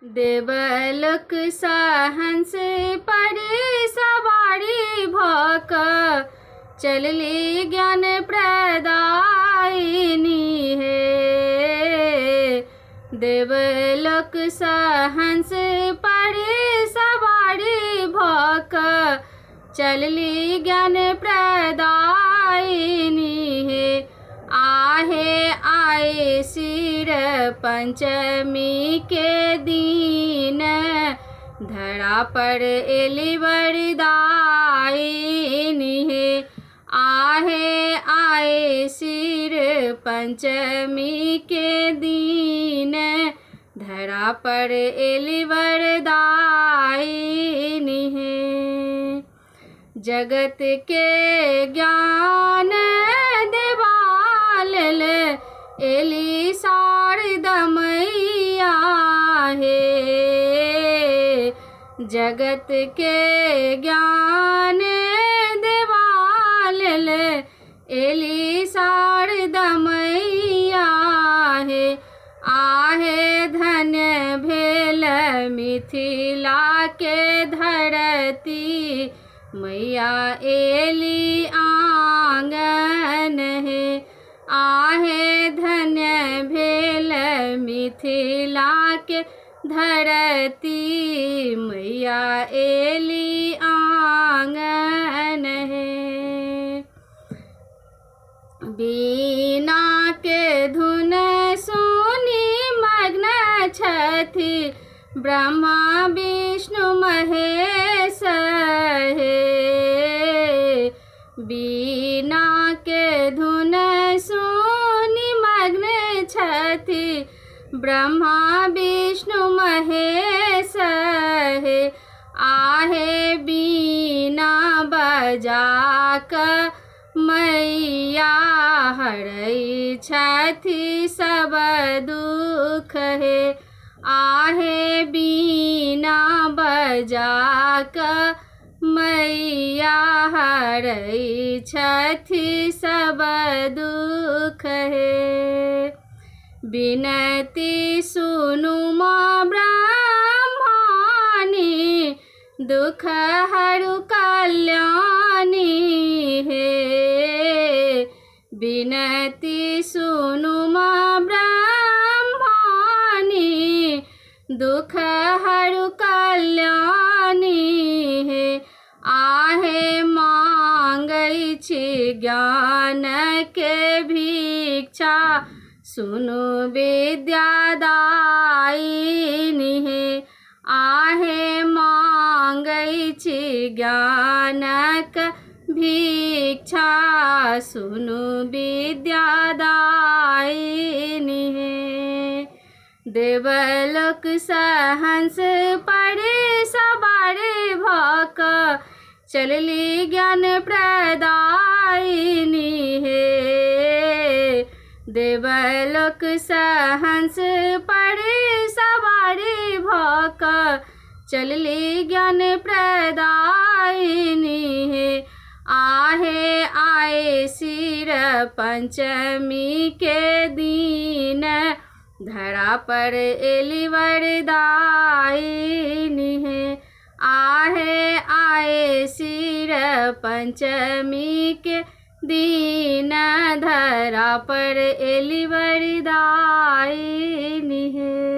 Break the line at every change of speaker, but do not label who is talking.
देवलोक सहंस पड़े सवारी भक चलली ज्ञान प्रदायिनी हे। देवलोक सहंस पड़े सवारी भक चलली ज्ञान प्रदायिनी हे। आहे आए सिर पंचमी के दिन धरा पर एली वरदायिनी हे। आहे आए सिर पंचमी के दिन धरा पर एली वरदायिनी हे। जगत के ज्ञान एली शारदा मैया हे। जगत के ज्ञान देवाल एली शारदा मैया हे। आहे धन्य भेल मिथिला के धरती मैया एली आंगन है। आहे धन्य भेल मिथिला के धरती मैया एली आंगन है। बीना के धुन सुनी मग्न छथि ब्रह्मा विष्णु महेश हे। बीना के धुन सुनी मग्न छथि ब्रह्मा विष्णु महेश हे। आहे बीना बजाक मैया हरै छथि सब दुख हे। आहे बीना बजाक मैया हरै छथि सब दुख हे। बिनती सुनु माँ ब्रह्मानी दुख हरु कल्याणी हे। बिनती सुनु माँ ब्रह्मानी दुख हरु कल्याणी हे। आहे मांगै छी ज्ञान के भिक्षा सुनु विद्यादायिनी हे। आहे मांगै छी ज्ञानक भिक्षा सुनु विद्यादायिनी हे। देवलोक सहंस पड़े सवारी भक चलली ज्ञान प्रदायिनी हे। देवलोक सहंस पड़े सवारी भक चलली ज्ञान प्रदायिनी हे। आहे आए सिर पंचमी के दिन धरा पर एली वरदायिनी हे। आहे आए सिर पंचमी के दिन धरा पर एली वरदायिनी है।